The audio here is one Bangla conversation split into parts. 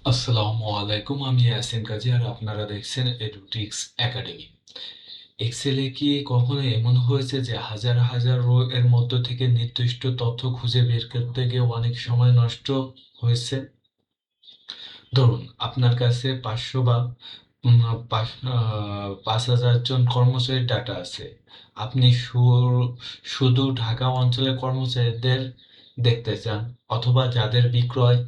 আসসালামু আলাইকুম, আমি ইয়াসিন কাজী আর আপনারা দেখছেন এডুটিক্স একাডেমি। এক্সেলে কি কখনো এমন হয়েছে যে হাজার হাজার রো এর মধ্য থেকে নির্দিষ্ট তথ্য খুঁজে বের করতে গিয়ে অনেক সময় নষ্ট হয়েছে? ধরুন আপনার কাছে ৫০০ বা ৫,০০০ জন কর্মচারীর ডাটা আছে। আপনি শুধু ঢাকা অঞ্চলের কর্মচারীদের দেখতে চান, অথবা যাদের বিক্রয়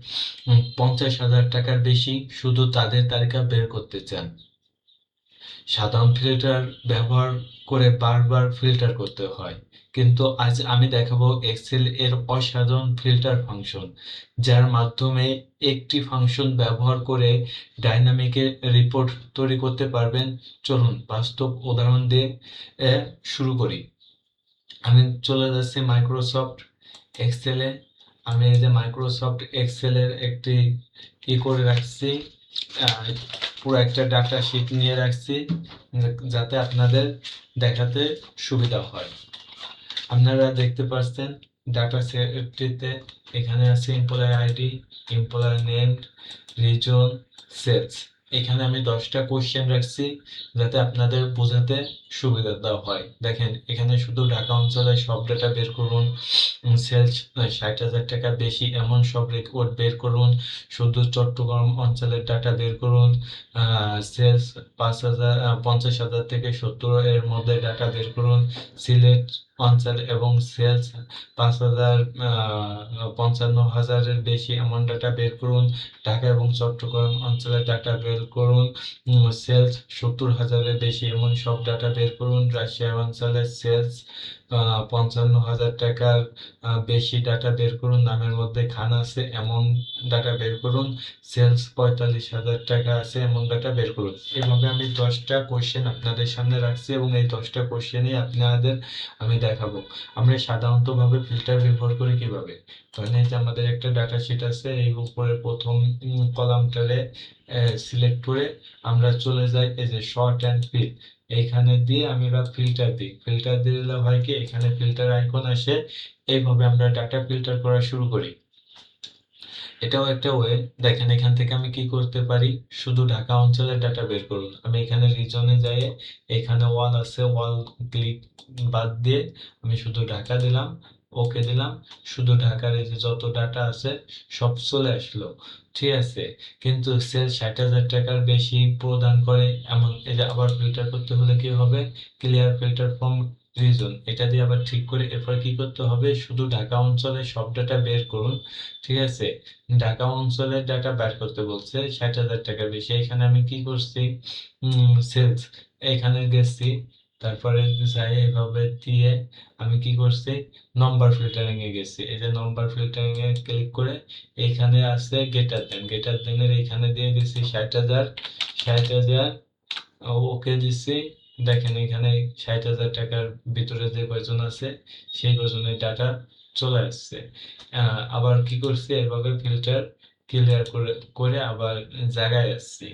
৫০,০০০ টাকার বেশি, শুধু তাদের তালিকা বের করতে চান। সাধারণ ফিল্টার ব্যবহার করে বারবার ফিল্টার করতে হয়, কিন্তু আজ আমি দেখাবো এক্সেল এর অসাধারণ ফিল্টার ফাংশন, যার মাধ্যমে একটি ফাংশন ব্যবহার করে ডাইনামিক রিপোর্ট তৈরি করতে পারবেন। চলুন বাস্তব উদাহরণ দিয়ে শুরু করি। আমি চলে যাচ্ছি মাইক্রোসফট এক্সেলে। আমি এই যে মাইক্রোসফট এক্সেলের একটি করে রাখছি, আহ, পুরো একটা ডাটা শিট নিয়ে রাখছি, যাতে আপনাদের দেখাতে সুবিধা হয়। আপনারা দেখতে পাচ্ছেন ডাটা সেটটিতে এখানে আছে employer ID, employer name, reason, sales. এখানে আমি 10টা কোশ্চেন রাখছি, যাতে আপনাদের বোঝাতে সুবিধা দেওয়া হয়। দেখেন এখানে শুধু ঢাকা অঞ্চলে সব ডাটা বের করুন, সেলস ৬০,০০০ টাকা বেশি এমন সব রেকর্ড বের করুন, শুধু চট্টগ্রাম অঞ্চলের ডাটা বের করুন, সেলস ৫০,০০০ থেকে ৭০ এর মধ্যে ডাটা বের করুন, সিলেট অঞ্চল এবং সেলস ৫,৫৫,০০০-এর বেশি এমন ডাটা বের করুন, ঢাকা এবং চট্টগ্রাম অঞ্চলের ডাটা বের করুন, সেলস ৭০,০০০-এর বেশি এমন সব ডাটা বের করুন, রাজশাহী অঞ্চলের সেলস ৫৫,০০০ টাকার বেশি ডাটা বের করুন, নামের মধ্যে খান আছে এমন ডাটা বের করুন, সেলস ৪৫,০০০ টাকা আছে এমন ডাটা বের করুন। এভাবে আমি 10টা কোশ্চেন আপনাদের সামনে রাখছি এবং এই 10টা কোশ্চেনই আপনাদের আমি দেখাবো। আমরা সাধারণতভাবে ফিল্টার ব্যবহার করি কিভাবে। ধরেন এই যে আমাদের একটা ডাটা শিট আছে, এই উপরে প্রথম কলামটারে সিলেক্ট করে আমরা চলে যাই এই যে শর্ট অ্যান্ড ফিল, এইখানে দিয়ে আমরা ফিল্টার দিই। ফিল্টার দিলে হয় কি, এখানে ফিল্টার আইকন আসে। এইভাবে আমরা ডাটা ফিল্টার করা শুরু করি। এটাও একটা ওয়ে। দেখেন এখান থেকে আমি কি করতে পারি, শুধু ঢাকা অঞ্চলের ডাটা বের করুন। আমি এখানে রিজনে যাই, এখানে ওয়াল আছে, ওয়াল ক্লিক বাদ দিয়ে আমি শুধু ঢাকা দিলাম, ওকে দিলাম। শুধু ঢাকার এই যে যত ডাটা আছে সব চলে আসলো, ঠিক আছে। কিন্তু সেল ৬০,০০০ টাকার বেশি প্রদান করে এমন, এই যে আবার ফিল্টার করতে হলে কি হবে, ক্লিয়ার ফিল্টার ফ্রম রিজন, এটা দিয়ে আবার ঠিক করে এরপর কি করতে হবে, শুধু ঢাকা অঞ্চলে সব ডাটা বের করুন, ঠিক আছে। ঢাকা অঞ্চলের ডাটা বের করতে বলছে ৬০,০০০ টাকার বেশি। এখানে আমি কি করছি, সেলস এখানে গেছি, তারপরে যাই এভাবে দিয়ে আমি কি করছি, নম্বর ফিল্টারিং এ গেছি। এই যে নম্বর ফিল্টারিং এ ক্লিক করে এইখানে আছে গেটার দেন, গেটার দেনের এখানে দিয়ে দিছি ৬০,০০০, ৬০,০০০ ওকে দিছি। দেখেন এখানে ৬০,০০০ টাকার ভিতরে যে কয়জন আছে সেই কয়জনের ডাটা চলে আসছে। আবার কি করছি, এভাবে ফিল্টার ক্লিয়ার করে করে আবার জায়গায় আসছি।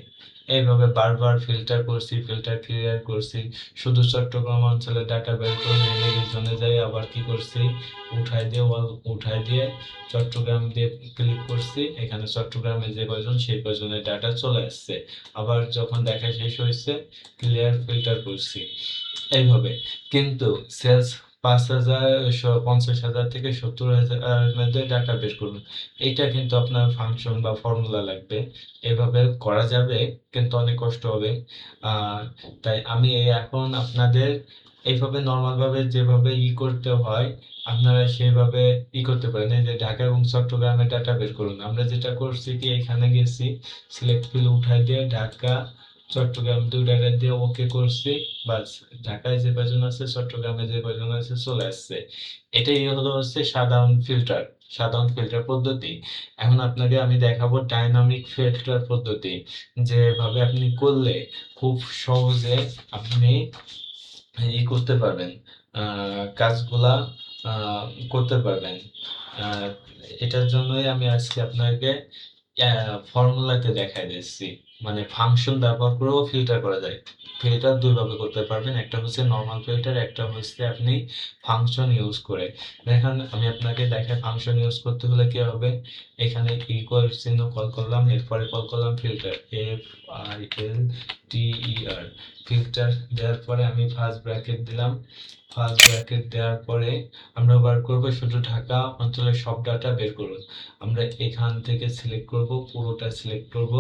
এইভাবে বারবার ফিল্টার করছি, ফিল্টার ক্লিয়ার করছি। শুধু চট্টগ্রাম অঞ্চলের ডাটা বের করে এনে রিজনে যাই, আবার কি করছি, উঠাই দিয়ে ওয়াল উঠাই দিয়ে চট্টগ্রাম দিয়ে ক্লিক করছি। এখানে চট্টগ্রামে যে কয়জন সেই কয়জনের ডাটা চলে আসছে। আবার যখন দেখা শেষ হয়েছে ক্লিয়ার ফিল্টার করছি এইভাবে। কিন্তু সেলস ৫,৫০,০০০ থেকে ৭০,০০০ মধ্যে ডাটা বের করুন। এইটা কিন্তু আপনার ফাংশন বা ফর্মুলা লাগবে। এভাবে করা যাবে, কিন্তু অনেক কষ্ট হবে। আহ তাই আমি এখন আপনাদের এইভাবে নর্মাল ভাবে যেভাবে করতে হয় আপনারা সেভাবে করতে পারেন। এই যে ঢাকা এবং চট্টগ্রামের ডাটা বের করুন। আমরা যেটা করছি কি, এখানে গেছি, সিলেক্ট ফিল উঠাই দিয়ে ঢাকা চট্টগ্রাম দুইটা দিয়ে ওকে করছি, বাস। ঢাকায় যে কয়জন আছে চট্টগ্রামে যে কয়জন আছে চলে আসছে। এটাই হচ্ছে সাধারণ ফিল্টার, সাধারণ ফিল্টার পদ্ধতি। এখন আপনাকে আমি দেখাবো ডাইনামিক ফিল্টার পদ্ধতি, যেভাবে আপনি করলে খুব সহজে আপনি করতে পারবেন, কাজগুলা করতে পারবেন। আহ, এটার জন্যই আমি আজকে আপনাকে ফর্মুলাতে দেখাই দিচ্ছি। মানে ফাংশন ব্যবহার করেও ফিল্টার করা যায়। ফিল্টার দুইভাবে করতে পারবেন, একটা হচ্ছে নর্মাল ফিল্টার, একটা হচ্ছে আপনি ফাংশন ইউজ করে। দেখেন আমি আপনাকে দেখাই ফাংশন ইউজ করতে হলে কি হবে। এখানে ইকুয়াল চিহ্ন কল করলাম, এরপরে কল করলাম ফিল্টার, FILTER, ফিল্টার দেওয়ার পরে আমি ফার্স্ট ব্র্যাকেট দিলাম। ফার্স্ট ব্র্যাকেট দেওয়ার পরে আমরা বার করব শুধু ঢাকা অঞ্চলের সব ডাটা বের করুন। আমরা এখান থেকে সিলেক্ট করব, পুরোটা সিলেক্ট করব।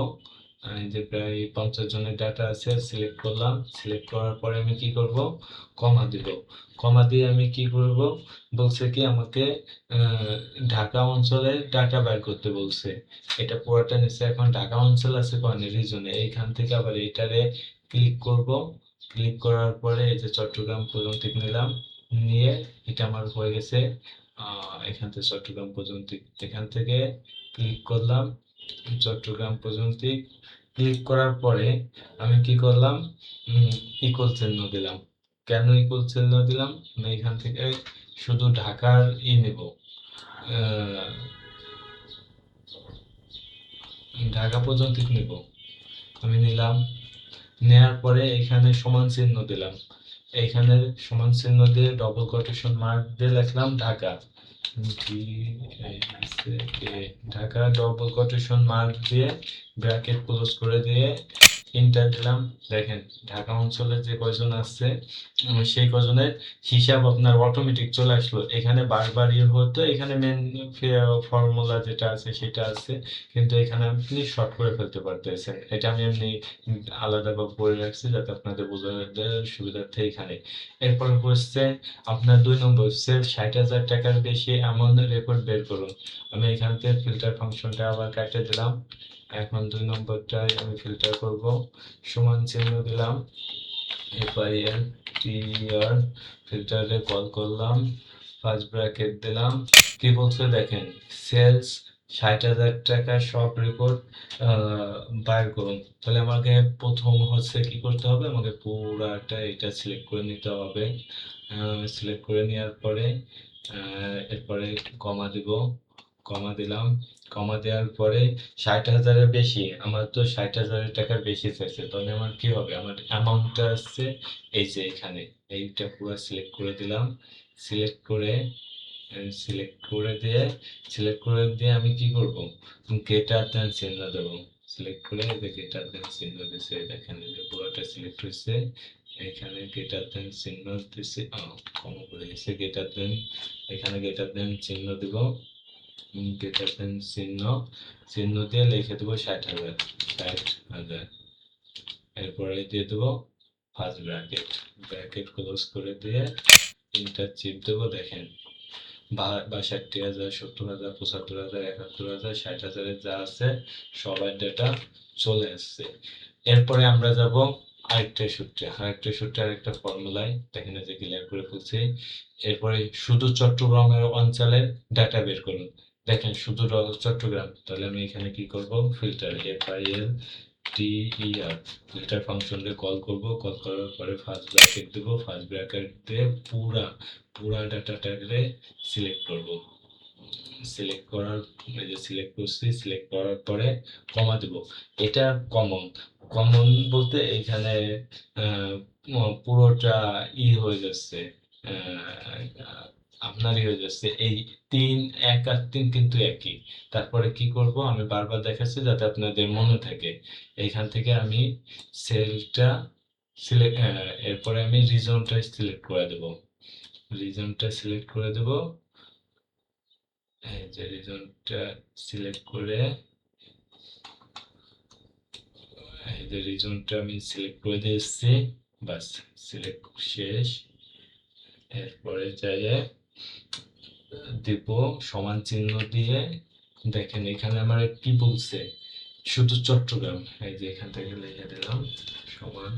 এই যে প্রায় 50 জনের ডাটা আছে, সিলেক্ট করলাম। সিলেক্ট করার পরে আমি কি করব, কমা দিব। কমা দিয়ে আমি কি করব, বলছে কি আমাকে ঢাকা অঞ্চলের ডাটা বের করতে বলছে। এটা পুরোটা নিচে এখন ঢাকা অঞ্চল আছে কোন রিজনে, এইখান থেকে আবার এটারে ক্লিক করব। ক্লিক করার পরে এই যে চট্টগ্রাম পর্যন্ত নিলাম, নিয়ে এটা আমার হয়ে গেছে। এখান থেকে চট্টগ্রাম পর্যন্ত, এখান থেকে ক্লিক করলাম চট্টগ্রাম পর্যন্ত। ক্লিক করার পরে আমি কি করলাম, ইকুয়াল চিহ্ন দিলাম। কেন ইকুয়াল চিহ্ন দিলাম, আমি এখান থেকে শুধু ঢাকার নেব, ঢাকা পর্যন্ত নেব। আমি নিলাম, নেয়ার পরে এখানে সমান চিহ্ন দিলাম। এখানে সমান চিহ্ন দিয়ে ডবল কোটেশন মার্ক দিয়ে লিখলাম Dhaka, Dhaka double quotation mark দিয়ে ব্র্যাকেট ক্লোজ করে দিয়ে এন্টার দিলাম। দেখেন ঢাকা অঞ্চলে যে কয়জন আছে সেই কজনের হিসাব আপনার অটোমেটিক চলে আসলো। এখানে বারবার হতো, এখানে মেন ফর্মুলা যেটা আছে সেটা আছে, কিন্তু এখানে আপনি শর্ট করে ফেলতে পারতেছেন। এটা আমি এমনি আলাদাভাবে করে রাখছি যাতে আপনাদের বোঝার সুবিধার্থে এখানে। এরপর হচ্ছে আপনার 2 নম্বর সেল 60,000 টাকার বেশি এমন রেকর্ড বের করুন। আমি এখান থেকে ফিল্টার ফাংশনটা আবার কাটে দিলাম। এখন 2 নম্বরটাই আমি ফিল্টার করব। সমান চিহ্ন দিলাম, FILTER, ফিল্টারে কল করলাম, ফার্স্ট ব্র্যাকেট দিলাম। কি বলছে দেখেন, সেলস 60,000 টাকা সব রেকর্ড বার করুন। তাহলে আমাকে প্রথম হচ্ছে কি করতে হবে, আমাকে পুরাটা এটা সিলেক্ট করে নিতে হবে। সিলেক্ট করে নেওয়ার পরে এরপরে কমা দিব, কমা দিলাম। কমা দেওয়ার পরে 60,000-এর বেশি, আমার তো 60,000 টাকার বেশি চাইছে, তাহলে আমার কি হবে, আমার অ্যামাউন্টটা আসছে এই যে এখানে, এইটা পুরো সিলেক্ট করে দিলাম। সিলেক্ট করে সিলেক্ট করে দিয়ে আমি কি করব, গ্রেটার দ্যান চিহ্ন দেবো। সিলেক্ট করে এই যে গ্রেটার দ্যান চিহ্ন দিছে, দেখেন এই যে পুরোটা সিলেক্ট হয়েছে। এখানে গ্রেটার দ্যান চিহ্ন দিছে, কমা করে গেছে, গ্রেটার দ্যান, এখানে গ্রেটার দ্যান চিহ্ন দিব। গ্রেটার দ্যান চিহ্ন, চিহ্ন দিয়ে লিখে দেবো 60,000, 60,000। এরপরে দিয়ে দেবো ফার্স্ট ব্র্যাকেট, ব্র্যাকেট ক্লোজ করে দিয়ে এন্টার চিপ দেবো। দেখেন 62,000, 70,000, 75,000, 71,000, 60,000 যা আছে সবার ডেটা চলে আসছে। এরপরে আমরা যাব আরেকটা সূত্রে আরেকটা ফর্মুলায়, দেখেন যে ক্লিয়ার করে ফেলছি। এরপরে শুধু চট্টগ্রামের অঞ্চলের ডাটা বের করুন। দেখেন শুধু চট্টগ্রাম, তাহলে আমি এখানে কি করব, ফিল্টার, FILTER, ফিল্টার ফাংশনে কল করব। কল করার পরে ফার্স্ট ব্র্যাকেট দেবো, ফার্স্ট ব্র্যাকেট দিয়ে পুরা ডাটাটাকে সিলেক্ট করব। সিলেক্ট করার, এই যে সিলেক্ট করছি, সিলেক্ট করার পরে কমা দেব। এটা কমন, কমন বলতে এখানে পুরোটা হয়ে যাচ্ছে, আপনারই হয়ে যাচ্ছে এই 3, 1 আর 3 কিন্তু একই। তারপরে কি করব, আমি বারবার দেখাচ্ছি যাতে আপনাদের মনে থাকে। এইখান থেকে আমি সেলটা সিলেক্ট, এরপরে আমি রিজনটা সিলেক্ট করে দেব। রিজনটা সিলেক্ট করে দেব, এই যে রিজনটা সিলেক্ট করে, এই যে রিজনটা আমি সিলেক্ট করে দিয়েছি, বাস সিলেক্ট শেষ। এরপরে যাইয়ে দিব সমান চিহ্ন দিয়ে, দেখেন এখানে আমার কি বলছে, শুধু চট্টগ্রাম, এই যে এখান থেকে লিখে দিলাম সমান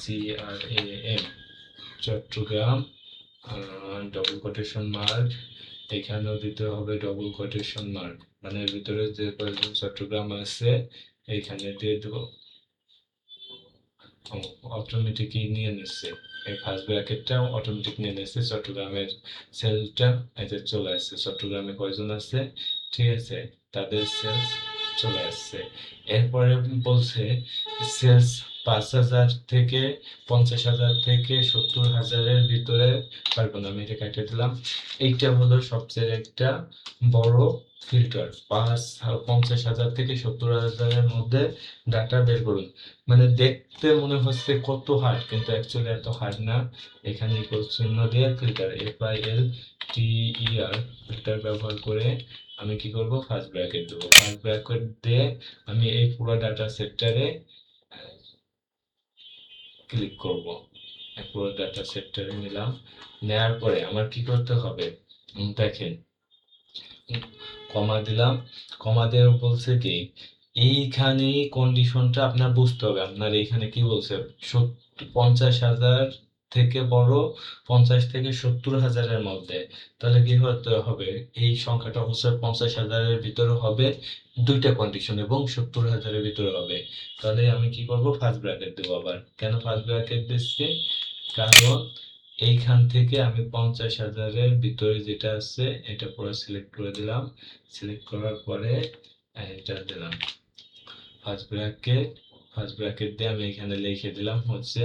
CHTTOGRAM, Chattogram, double quotation mark, এখানেও দিতে হবে ডবল কোটেশন মার্ক, মানে এর ভিতরে যে কয়েকজন চট্টগ্রাম আছে এইখানে দিয়ে দেবো। অটোমেটিকই নিয়ে নিচ্ছে, এই ফার্স্ট ব্র্যাকেটটা অটোমেটিক নিয়ে নিচ্ছে। চট্টগ্রামের সেলটা এতে চলে আসছে, চট্টগ্রামে কয়জন আছে, ঠিক আছে, তাদের সেলস চলে আসছে। এরপরে বলছে সেলস 5,000 থেকে 50,000 থেকে 70,000-এর ভিতরে পারবো না, আমি এটা কেটে দিলাম। এইটা হলো সবচেয়ে একটা বড় ফিল্টার। 50,000 থেকে 70,000-এর মধ্যে ডাটা বের করুন। মানে দেখতে মনে হচ্ছে কত হার্ড, কিন্তু অ্যাকচুয়ালি এত হার্ড না। এখানে ইকুয়াল চিহ্ন দিয়ে ফিল্টার, FILTER ফিল্টার ব্যবহার করে আমি কি করব, ফার্স্ট ব্র্যাকেট দেবো। ফার্স্ট ব্র্যাকেট দিয়ে আমি এই পুরো ডাটা সেক্টরে ক্লিক করব। পুরো ডাটা সেক্টরে নিলাম। নেওয়ার পরে আমার কি করতে হবে, দেখেন, কমা দিলাম। কমা দেওয়ার বলছে কি, এইখানে কন্ডিশনটা আপনার বুঝতে হবে। আপনার এইখানে কি বলছে, 50,000 থেকে বড়, 50 থেকে 70,000-এর মধ্যে। তাহলে কি হতে হবে, এই সংখ্যাটা অবশ্যই 50,000-এর ভিতরে হবে, দুইটা কন্ডিশন, এবং 70,000-এর ভিতরে হবে। তাহলে আমি কি করব, ফার্স্ট ব্র্যাকেট দেবো। আবার কেন ফার্স্ট ব্র্যাকেট দিচ্ছি, কারণ এইখান থেকে আমি 50,000-এর ভিতরে যেটা আছে এটা পুরো সিলেক্ট করে দিলাম। সিলেক্ট করার পরে এটা দিলাম ফার্স্ট ব্র্যাকেট। ফার্স্ট ব্র্যাকেট দিয়ে আমি এখানে লিখে দিলাম হচ্ছে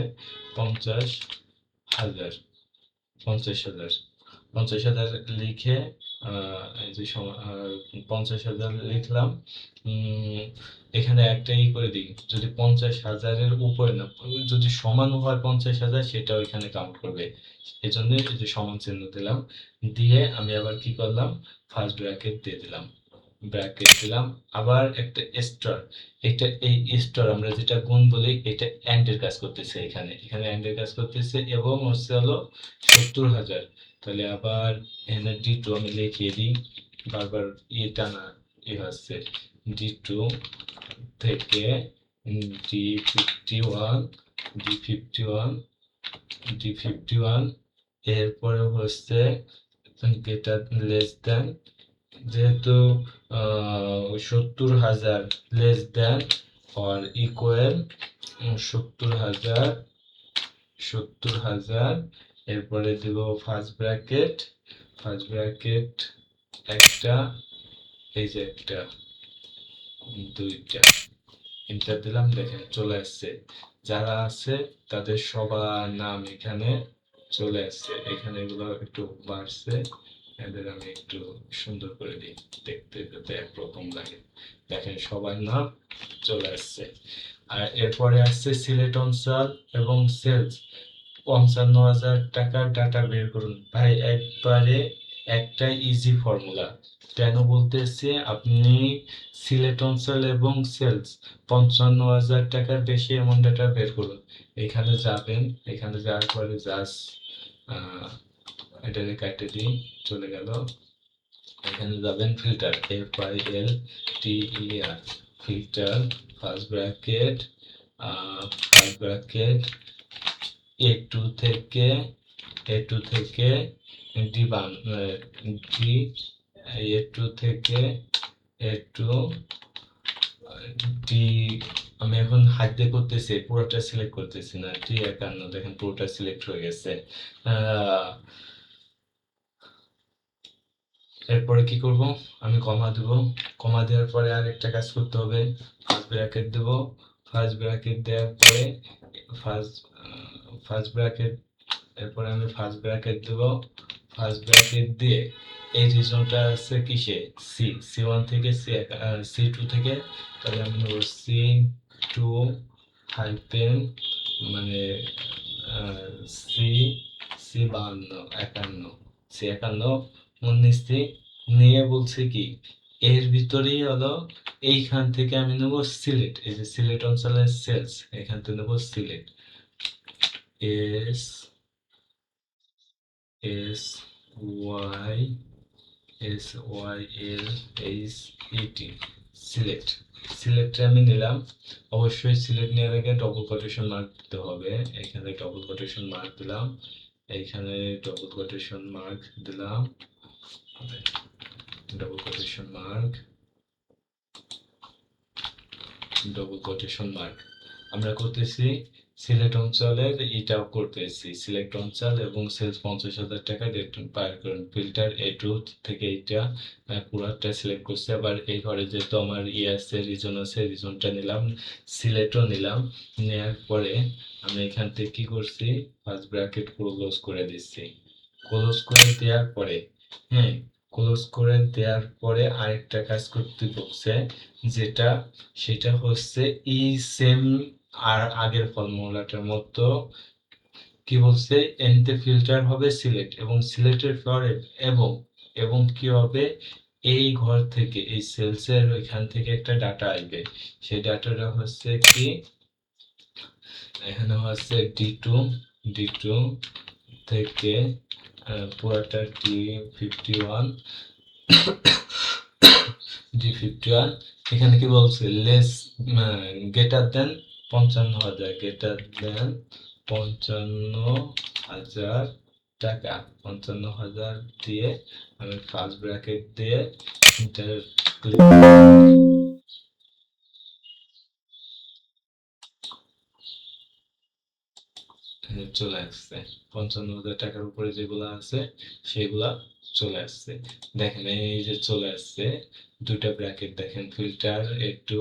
50,000। 50,000, 50,000 লিখে এই যে 50,000 লিখলাম। এখানে একটাই করে দিই, যদি 50,000-এর উপরে না, যদি সমান হয় 50,000, সেটাও এখানে কাউন্ট করবে। এই জন্য এই যে সমান চিহ্ন দিলাম। দিয়ে আমি আবার কি করলাম, ফার্স্ট ব্র্যাকেট দিয়ে দিলাম, ব্র্যাকেট দিলাম। আবার একটা স্টার, এটা এই স্টার আমরা যেটা গুণ বলি, এটা এন্ড এর কাজ করতেছে, এখানে এখানে এন্ড এর কাজ করতেছে, এবং হচ্ছে হলো 70,000। তাহলে আবার এখানে D2 আমি লিখিয়ে দিই, বারবার এটা না, হচ্ছে D2 থেকে D51, D51, D51, এরপরে হচ্ছে গ্রেটার লেস দেন, যেহেতু 70,000 লেস দেন অর ইকুয়াল 70,000, 70,000, এরপরে দেব ফার্স্ট ব্র্যাকেট। ফার্স্ট ব্র্যাকেট একটা, এই যে একটা, দুইটা, এন্টার দিলাম। দেখেন চলে আসছে, যারা আছে তাদের সবার নাম এখানে চলে আসছে। এখানে এগুলো একটু বাড়ছে, এদের আমি একটু সুন্দর করে দিই, দেখতে যাতে একরকম লাগে। দেখেন সবার নাম চলে আসছে। আর এরপরে আসছে সিলেট অঞ্চল এবং সেলস। 55,000 টাকার ডাটা বের করুন। ভাই একবারে একটা ইজি ফর্মুলা। কেন বলতেছি, আপনি সিলেট অঞ্চল এবং সেলস 55,000 টাকার বেশি এমন ডাটা বের করুন। এখানে যাবেন, এখানে যাওয়ার পরে জাস্ট এটাকে কাটে দিই, চলে গেল। এখানে যাবেন filter, FILTER, filter, first bracket, first bracket A2 থেকে A2 থেকে D1, A2 থেকে A2 D, আমি এখন হাত দিয়ে করতেছি, পুরোটা সিলেক্ট করতেছি না। D51, দেখেন পুরোটা সিলেক্ট হয়ে গেছে। এরপরে কি করব, আমি কমা দেব। কমা দেওয়ার পরে আরেকটা কাজ করতে হবে, ফার্স্ট ব্র্যাকেট দেব। ফার্স্ট ব্র্যাকেট দেওয়ার পরে ফার্স্ট ফার্স্ট ব্র্যাকেট, এরপরে আমি ফার্স্ট ব্র্যাকেট দেব। ফার্স্ট ব্র্যাকেট দিয়ে এই রিজনটা আছে কিসে, C1 থেকে C2 থেকে, তাহলে আমি নেব C2 হাইফেন, মানে সি C51, নিচ্ছি। নিয়ে বলছে কি, এর ভিতরেই হলো, এইখান থেকে আমি নেব সিলেট, এই যে সিলেট অঞ্চলের সেলস, এখান থেকে নেব সিলেট, SYLHET, সিলেট। সিলেক্টে আমি নিলাম। অবশ্যই সিলেক্ট নেওয়ার আগে ডবল কোটেশন মার্ক দিতে হবে। এখানে ডবল কোটেশন মার্ক দিলাম, এইখানে ডবল কোটেশন মার্ক দিলাম, double quotation mark, double quotation mark. আমরা করতেছি সিলেট অঞ্চলের এটাও করতেছি, সিলেক্ট অঞ্চল এবং সেলস 50,000 টাকা বাইর করুন। ফিল্টার এ টু থেকে এইটা পুরাটা সিলেক্ট করছি। আবার এই ঘরে যেহেতু আমার আছে, রিজন আছে, রিজনটা নিলাম, সিলেটও নিলাম। নেওয়ার পরে আমি এখান থেকে কি করছি, ফার্স্ট ব্র্যাকেট ক্লোজ করে দিচ্ছি। ক্লোজ করে দেওয়ার পরে হ্যাঁ, ক্লোজ করে দেওয়ার পরে আরেকটা কাজ করতে বলছে, যেটা সেটা হচ্ছে এই সেম আর আগের ফর্মুলাটার মতো কি বলছে, এনতে ফিল্টার হবে সিলেক্ট এবং সিলেক্টের পরে এবং এবং কি হবে, এই ঘর থেকে এই সেলসের ওইখান থেকে একটা ডাটা আসবে। সেই ডাটাটা হচ্ছে কি, এখানে হচ্ছে ডি টু থেকে পুরাটা D51 D51, এখানে কি বলছে, less greater than 55,000, greater than 55,000 টাকা। 55,000 দিয়ে আমি ফার্স্ট ব্র্যাকেট দিয়ে এন্টার ক্লিক চলে আসছে। 55,000 টাকার উপরে যেগুলা আছে সেগুলা চলে আসছে। দেখেন এই যে চলে আসছে দুটা ব্র্যাকেট, দেখেন ফিল্টার একটু,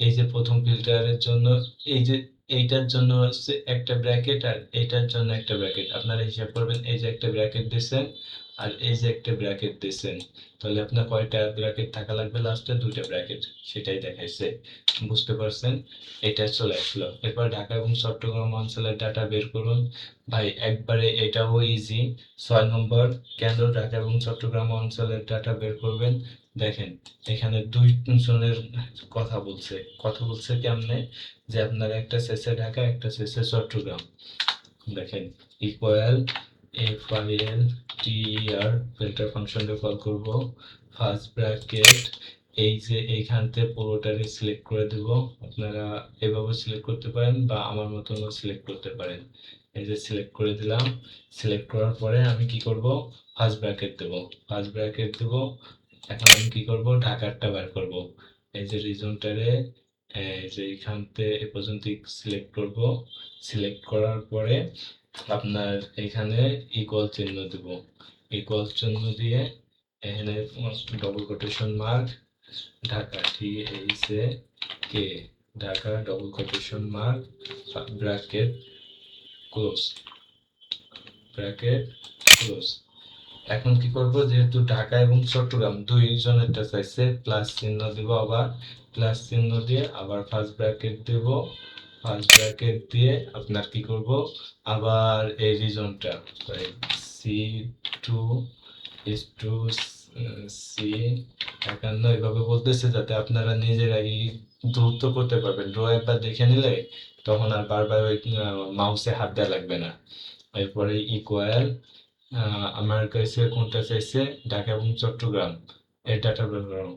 এই যে প্রথম ফিল্টারের জন্য এই যে এইটার জন্য হচ্ছে একটা ব্র্যাকেট আর এইটার জন্য একটা ব্র্যাকেট। আপনারা হিসাব করবেন, এই যে একটা ব্র্যাকেট দিয়েছেন আর এই যে একটা ব্র্যাকেট দিয়েছেন, তাহলে আপনার কয়টা ব্র্যাকেট থাকা লাগবে, লাস্টে দুইটা ব্র্যাকেট, সেটাই দেখাইছে। বুঝতে পারছেন? এটা চলে আসলো। এরপর ঢাকা এবং চট্টগ্রাম অঞ্চলের ডাটা বের করুন। ভাই একবারে এটাও ইজি। 6 নম্বর, কেন্দ্র ঢাকা এবং চট্টগ্রাম অঞ্চলের ডাটা বের করবেন। দেখেন এখানে দুই জনের কথা বলছে কেমনে, যে আপনারা একটা শেষে ঢাকা একটা শেষে চট্টগ্রাম। দেখেন ইকুয়াল FIL TER ফিল্টার ফাংশনটা কল করব, ফার্স্ট ব্র্যাকেট, এই যে এইখান থেকে পুরোটারে সিলেক্ট করে দেব। আপনারা এভাবে সিলেক্ট করতে পারেন বা আমার মতন সিলেক্ট করতে পারেন। এই যে সিলেক্ট করে দিলাম। সিলেক্ট করার পরে আমি কি করব, ফার্স্ট ব্র্যাকেট দেব, ফার্স্ট ব্র্যাকেট দেব। এখন আমি কি করব, ঢাকারটা বের করব। এই যে রিজনটারে এই যে এখান থেকে এ পর্যন্ত সিলেক্ট করব। সিলেক্ট করার পরে আপনার এখানে ইকুয়াল চিহ্ন দেব, ইকুয়াল চিহ্ন দিয়ে এখানে double quotation mark Dhaka THAK Dhaka double quotation mark bracket close, bracket close. এখন কি করব, যেহেতু ঢাকা এবং চট্টগ্রাম দুইজনেরটা চাইছে, প্লাস চিহ্ন দেব, আবার প্লাস চিহ্ন দিয়ে আবার ফার্স্ট ব্র্যাকেট দেব। ফার্স্ট ব্র্যাকেট দিয়ে আপনার কি করব, আবার এই রিজনটা C2:C51 এভাবে বলতেছে, যাতে আপনারা নিজেরাই দ্রুত করতে পারবেন। ড্র একবার দেখে নিলে তখন আর বারবার ওই মাউসে হাত দেওয়া লাগবে না। এরপরে ইকুয়াল আমার কাছে কোনটা চাইছে, ঢাকা এবং চট্টগ্রাম এর ডাটা বের করো।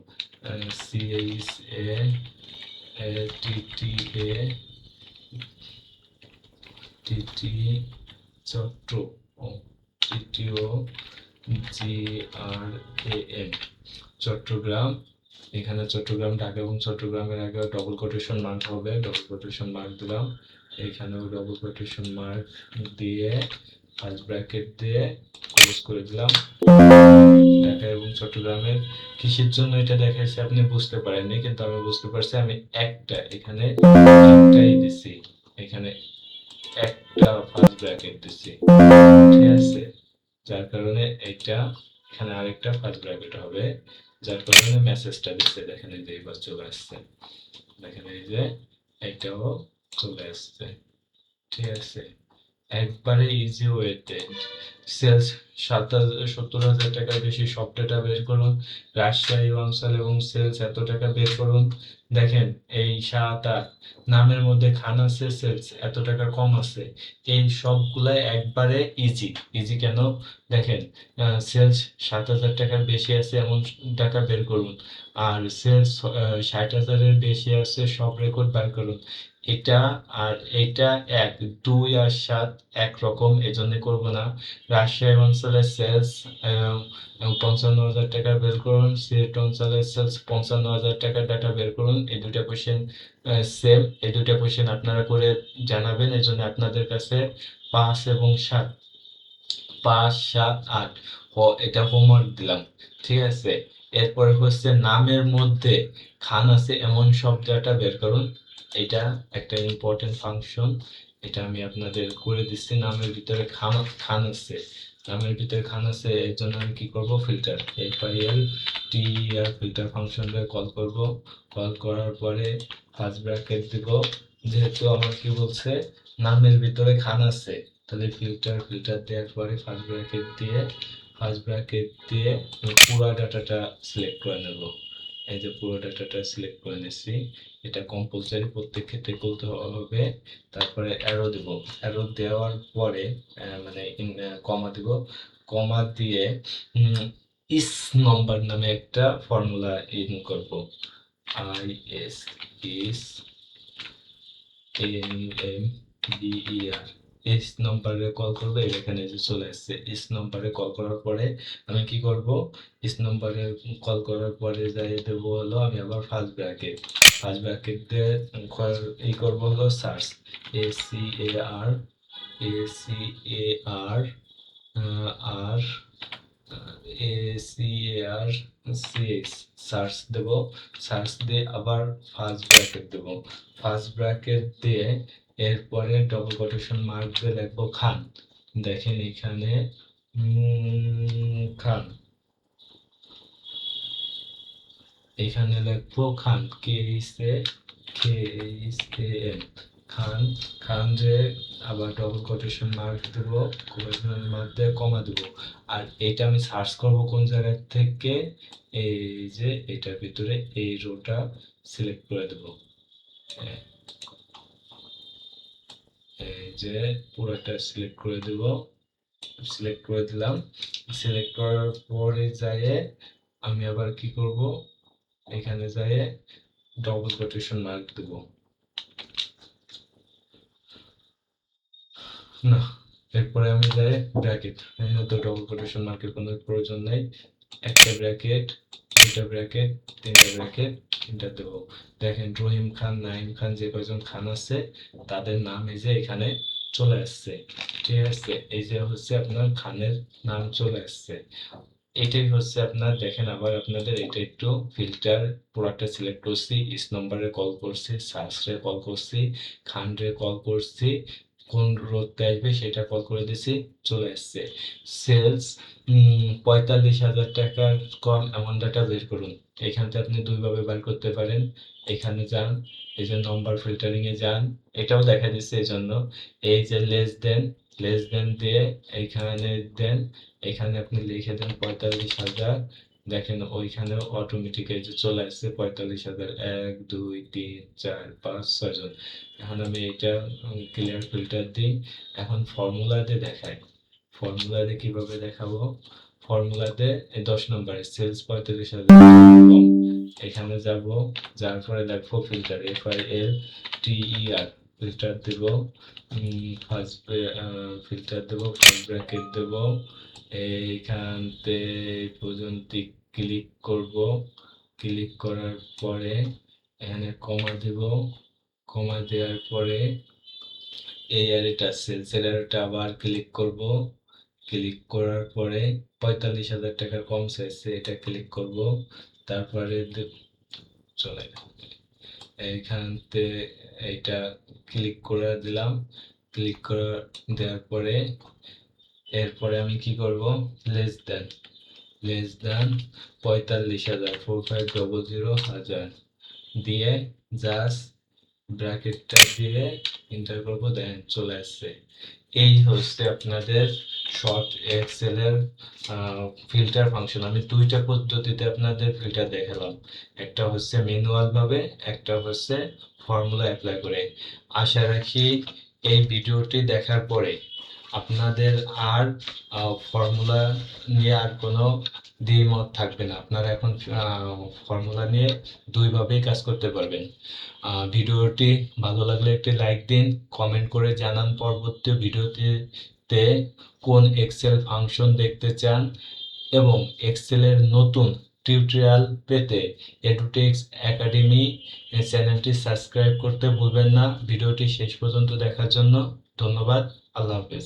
CHATTA চট্ট GRAM Chittagong. এখানে চট্টগ্রাম, ঢাকা এবং চট্টগ্রামের আগে ডবল কোটেশন মার্ক হবে, ডবল কোটেশন মার্ক দিলাম। এখানেও ডবল কোটেশন মার্ক দিয়ে ফার্স্ট ব্র্যাকেট দিয়ে ক্লোজ করে দিলাম। ঢাকা এবং চট্টগ্রামের কিসের জন্য এটা দেখাইছে আপনি বুঝতে পারেননি, কিন্তু আমি বুঝতে পারছি। আমি একটা এখানে একটাই দিছি, এখানে একটা ফার্স্ট ব্র্যাকেট দিছি, ঠিক আছে? যার কারণে এটা এখানে আরেকটা ফার্স্ট ব্র্যাকেট হবে, যার কারণে মেসেজটা দিচ্ছে। দেখেন এই যে এবার চলে আসছে, দেখেন এই যে এটাও চলে আসছে, ঠিক আছে? একবারে ইজি ওয়েতে সেলস 70,000 টাকার বেশি সব ডেটা বের করুন। রাজশাহী অঞ্চল এবং সেলস এত টাকা বের করুন। দেখেন এই 7-8 নামের মধ্যে খান আছে, সেলস এত টাকা কম আছে। এই সবগুলাই একবারে ইজি। ইজি কেন, দেখেন সেলস 7,000 টাকার বেশি আছে এমন টাকা বের করুন, আর সেলস 60,000-এর বেশি আছে সব রেকর্ড বের করুন। এটা আর এটা 1, 2 আর 7 একরকম, এজন্য করব না। রাজশাহী অঞ্চলের সেলস 55,000 টাকা বের করুন, সিলেট অঞ্চলের সেলস 55,000 টাকার ডাটা বের করুন। এই দুইটা কোশ্চেন সেম, এই দুইটা কোশ্চেন আপনারা করে জানাবেন। এই জন্য আপনাদের কাছে 5 এবং 7, 5, 7, 8 এটা হোমওয়ার্ক দিলাম, ঠিক আছে। এরপরে হচ্ছে নামের মধ্যে খান আছে এমন শব্দটা বের করুন। এটা একটা ইম্পর্টেন্ট ফাংশন, এটা আমি আপনাদের করে দিচ্ছি। নামের ভিতরে খান আছে, নামের ভিতরে খান আছে, এর জন্য আমি কি করব, ফিল্টার FILTER ফিল্টার ফাংশনটা কল করব। কল করার পরে ফার্স্ট ব্র্যাকেট দিব, যেহেতু আমার কি বলছে নামের ভিতরে খান আছে, তাহলে ফিল্টার দেওয়ার পরে ফার্স্ট ব্র্যাকেট দিয়ে পুরো ডাটাটা সিলেক্ট করে নেব। এই যে পুরো ডাটাটা সিলেক্ট করে নিয়েছি, এটা কম্পালসারি প্রত্যেক ক্ষেত্রে করতে হবে। তারপরে অ্যারো দেব, অ্যারো দেওয়ার পরে মানে কমা দেব, কমা দিয়ে ইস নম্বর নামে একটা ফর্মুলা ইন করব। IS ইস NMBER, এস নম্বরে কল করবে, এখানে যে চলে আসছে। এস নম্বরে কল করার পরে আমি কি করব, এস নম্বরে কল করার পরে যাই দেব হলো আমি আবার ফার্স্ট ব্র্যাকেট দিয়ে এই করব হলো সার্চ, ACAR ACAR আর ACAR CX সার্চ দেব। সার্চ দিয়ে আবার ফার্স্ট ব্র্যাকেট দেব, ফার্স্ট ব্র্যাকেট দিয়ে এরপরে ডবল কোটেশন মার্ক দিয়ে লিখবো খান। দেখেন এখানে খান, এখানে লিখবো খান, KHAN খান। খান যে আবার ডবল কোটেশন মার্ক দেব, কোটেশন মার্ক দিয়ে কমা দেব। আর এটা আমি সার্চ করব কোন জায়গা থেকে, এই যে এটার ভিতরে এই রোটা সিলেক্ট করে দেব। এই যে পুরোটা সিলেক্ট করে দেব, সিলেক্ট করে দিলাম। সিলেক্ট করার পরে যাইয়ে আমি আবার কি করব, এখানে যাইয়ে ডবল কোটেশন মার্ক দেব। না, এরপরে আমি যাই ব্র্যাকেট, তো ডবল কোটেশন মার্কের কোনো প্রয়োজন নাই। একটা ব্র্যাকেট, দুটা ব্র্যাকেট, তিনটা ব্র্যাকেট, তিনটা দেব। দেখেন রহিম খান, নাইম খান, যে কয়জন খান আছে তাদের নাম এই যে এখানে চলে আসছে, ঠিক আছে। এই যে হচ্ছে আপনার খানের নাম চলে আসছে। এটাই হচ্ছে আপনার, দেখেন আবার আপনাদের এটা একটু ফিল্টার পুরোটা সিলেক্ট করছি, ইস নম্বরে কল করছি, সার্চ রে কল করছি, খান রে কল করছি, কোন রোতে আসবে সেটা কল করে দিছি, চলে আসছে। সেলস 45,000 টাকার কম এমন ডাটা বের করুন। এখান থেকে আপনি দুইভাবে বের করতে পারেন। এখানে যান, এই যে নম্বর ফিল্টারিং এ যান, এটাও দেখা দিচ্ছে এই জন্য। এই যে লেস দেন দিয়ে এইখানে দেন, এখানে আপনি লিখে দেন 45,000, দেখেন ওইখানেও অটোমেটিক এই যে চলে আসছে 45,000, 1 2 3 4 5 6 জন। এখন আমি এটা ক্লিয়ার ফিল্টার দিই। এখন ফর্মুলা দিয়ে দেখাই, ফর্মুলা দিয়ে কিভাবে দেখাবো, ফর্মুলাতে 10 নম্বরে সেলস 45,000 কম, এখানে যাব, যার পরে দেখবো ফিল্টার FILTER ফিল্টার দেব, ফার্স্ট ফিল্টার দেব, ফার্স্ট ব্র্যাকেট দেব, এইখানতে পর্যন্ত ক্লিক করব। ক্লিক করার পরে এখানে কমা দেব, কমা দেওয়ার পরে এই আর এটা সেলসের এটা আবার ক্লিক করব। ক্লিক করার পরে 45,000 টাকার কম চাইছে, এটা ক্লিক করব। তারপরে চলে এইখানতে এইটা ক্লিক করে দিলাম। ক্লিক করে দেওয়ার পরে এরপরে আমি কি করব, লেস দেন 45,000 4500 দিয়ে জাস্ট ব্র্যাকেটটা দিয়ে এন্টার করব, দেন চলে আসছে। এই হচ্ছে আপনাদের শর্ট এক্সেলের ফিল্টার ফাংশন। আমি দুইটা পদ্ধতিতে আপনাদের ফিল্টার দেখালাম, একটা হচ্ছে ম্যানুয়াল ভাবে, একটা হচ্ছে ফর্মুলা অ্যাপ্লাই করে। আশা রাখি এই ভিডিওটি দেখার পরে আপনাদের আর ফর্মুলা নিয়ে আর কোনো দ্বিমত থাকবে না। আপনারা এখন ফর্মুলা নিয়ে দুইভাবেই কাজ করতে পারবেন। ভিডিওটি ভালো লাগলে একটি লাইক দিন, কমেন্ট করে জানান পরবর্তী ভিডিওতে কোন এক্সেল ফাংশন দেখতে চান, এবং এক্সেলের নতুন টিউটোরিয়াল পেতে এডুটেক্স একাডেমি চ্যানেলটি সাবস্ক্রাইব করতে ভুলবেন না। ভিডিওটি শেষ পর্যন্ত দেখার জন্য ধন্যবাদ। আল্লাহ হাফেজ।